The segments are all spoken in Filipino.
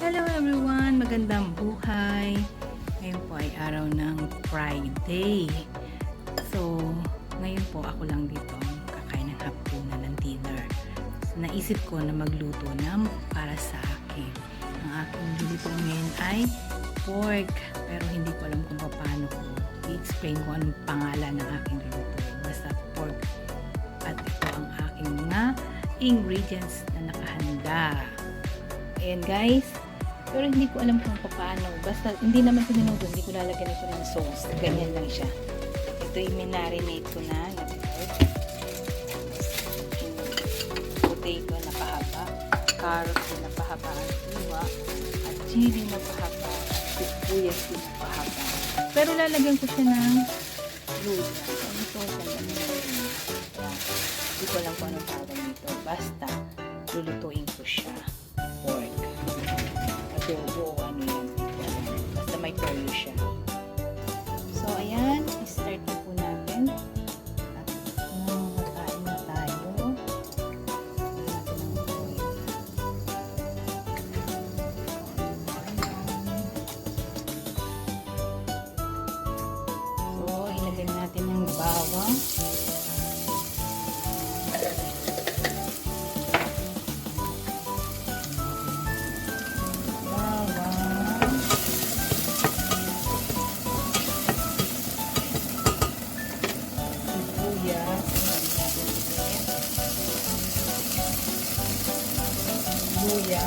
Hello everyone! Magandang buhay! Ngayon po ay araw ng Friday. So, ngayon po ako lang dito kakain ng hapunan ng dinner. So, naisip ko na magluto ng para sa akin. Ang aking luluto ngayon ay pork. Pero hindi ko alam kung paano ko i-explain kung anong pangalan ng aking luluto. Basta pork. At ito ang aking mga ingredients na nakahanda. Ayan guys. Pero hindi ko alam kung paano. Basta, hindi naman ko minuto. Hindi ko lalagyan ito ng sauce. Ganyan lang siya. Ito yung minarinate ko na pork. Potato na pahaba. Carrot na pahaba. Iwa. At chili na pahaba. Sibuyas na pahaba. Pero lalagyan ko siya ng luya. Ano ito? Hindi ko alam kung anong tawag nito. Basta, lulutuin ko siya. Pork. Adobo, ano yan. Basta may toyo siya. So, ayan. I-start na po natin. At nakain na tayo. Natin ang toyo. So, ilagay natin ang bawang. Luya.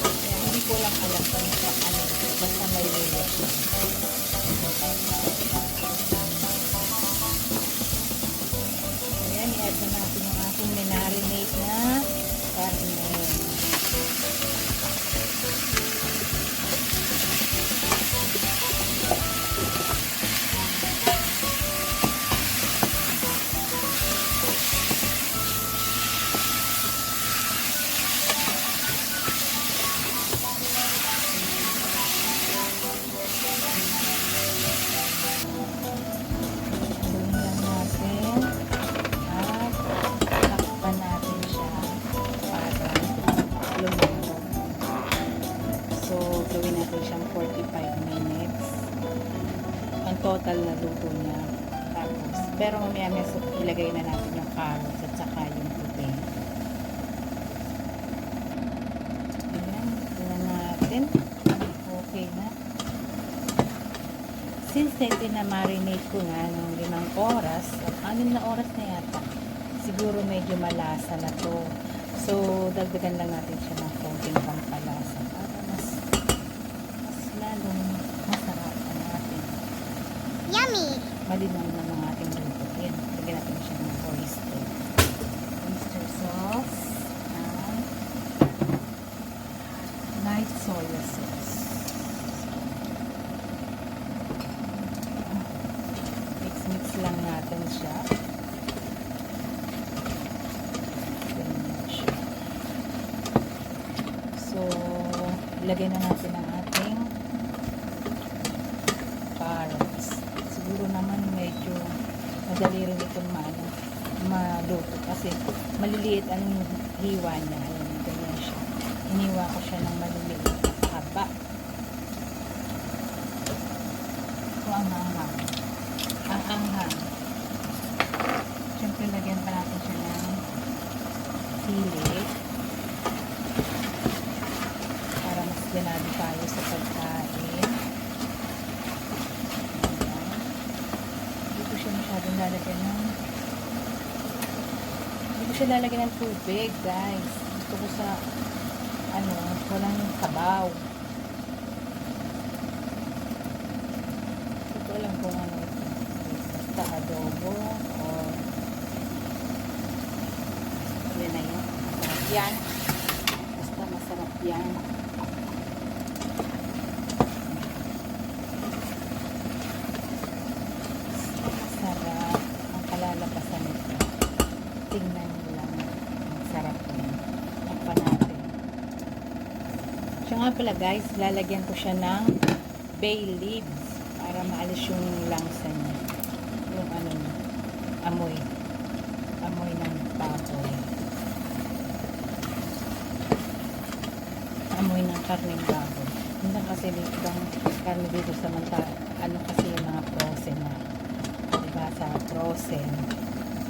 Kaya hindi ko lang alam kung paano. Basta may luya siya. Ayan, i-add na natin yung ating minarinate na karne. Gawin natin siyang 45 minutes ang total na luto niya. Tapos, pero mamaya ilagay na natin yung carrots at saka yung puti. Ayan, tingnan natin. Okay na. Since ito na marinate ko nga ng 5 oras, 6 na oras na yata, siguro medyo malasa na to. So, dagdagan lang natin siya ng konting pampalasa para mas lalong masarap ang ating Yummy! malinaw na ng ating luto. Yan, lagyan natin siya ng oyster sauce and light soya sauce. Mix lang natin siya. So, ilagay na natin ang ating carrots. Siguro naman medyo madali rin itong maluto kasi maliliit ang hiwa niya. Ayan, ganyan siya. Iniwa ko siya ng maliliit at haba. Ito ang anghang. Ang anghang. Siyempre, lagyan pa natin siya ng sili. Para mas ganado tayo sa pagkain. Hindi ko siya masyadong lalagyan ng tubig, guys. Gusto ko sa walang sabaw. Hindi ko alam kung ano ito. Basta adobo or yun na yun. Masarap yan. Basta masarap yan. Masarap ang kalalabasan nito. Tingnan nyo lang. Ang sarap yan. Takpan natin. Siya nga pala guys, lalagyan ko siya ng bay leaves para maalis yung langsa niya. Yung amoy ng baboy. amoy ng karneng baboy. Hindi kasi dito ang karne dito sa ano kasi yung mga frozen na. Diba sa frozen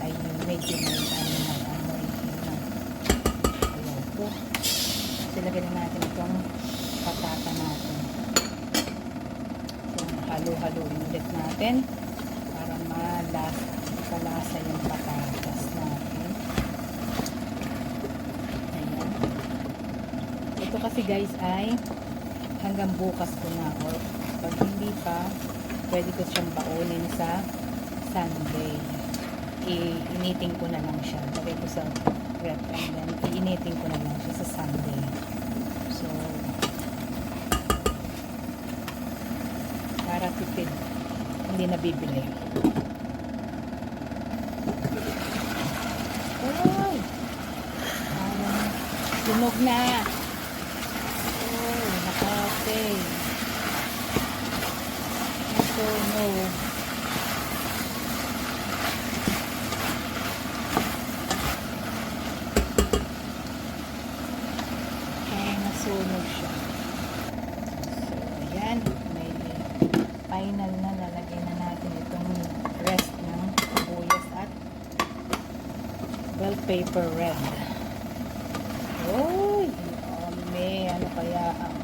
ay medyo may ano ng amoy na. Ayaw ko. Silagyan natin itong patata natin. So, halo-haloin ulit natin para malasa yung patatas natin. Ayan. Ito kasi guys ay hanggang bukas ko na, or pag hindi pa pwede ko siyang baunin sa Sunday. Iinitin ko na lang siya, lagay ko sa rep and then iinitin ko na lang siya sa Sunday. So para tipid, hindi na bibili. Ay, sunog na. Okay. So, no. Parang nasunog siya. So, ayan. May final na. Lalagyan na natin itong rest ng sibuyas at bell pepper red. Uy! Ano kaya ang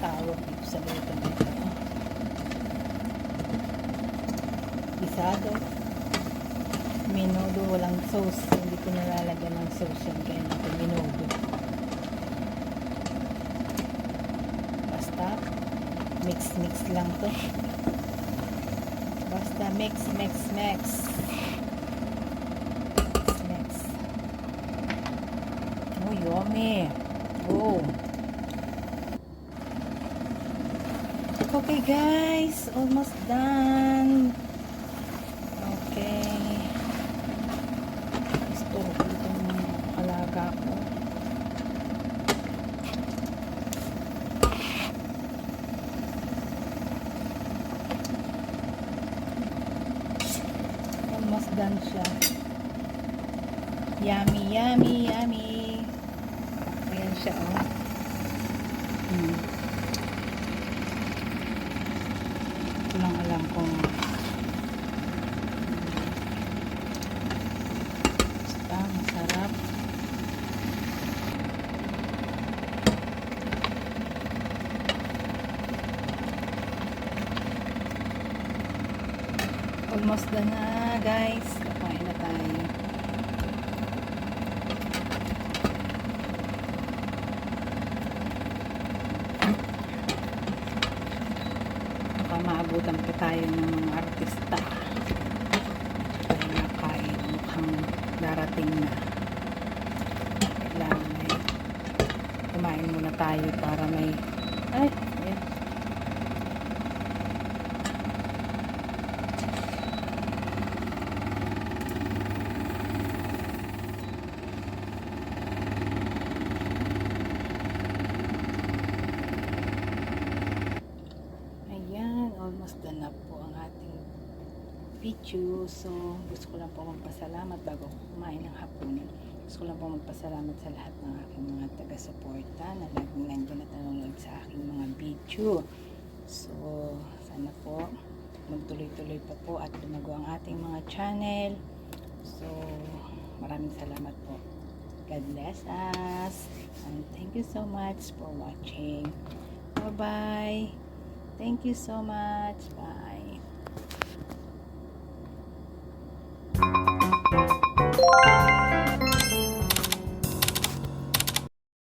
tawag dito sa luto nito? Isado. Minudo, walang sauce. Hindi ko nalalagyan ng sauce yan. Kaya natin minudo. Basta mix lang to. Basta mix. Oh, yummy. Oh. Okay guys, almost done. Okay. Gusto ko itong alaga ko. Almost done siya. Yummy. Ayan siya, oh. Lang alam kung basta masarap. Almost done na guys, kakain na tayo. Maabutan pa tayo ng mga artista tayo nakain, mukhang darating na. Kailangan ay kumain muna tayo para may ayan. Almost done na po ang ating video. So, gusto ko lang po magpasalamat bago kumain ng hapunan. Gusto ko lang po magpasalamat sa lahat ng aking mga taga-suporta na laging nandiyan at nanonood sa aking mga video. So, sana po magtuloy-tuloy pa po at lumago ang ating mga channel. So, maraming salamat po. God bless us. And thank you so much for watching. Bye-bye. Thank you so much. Bye.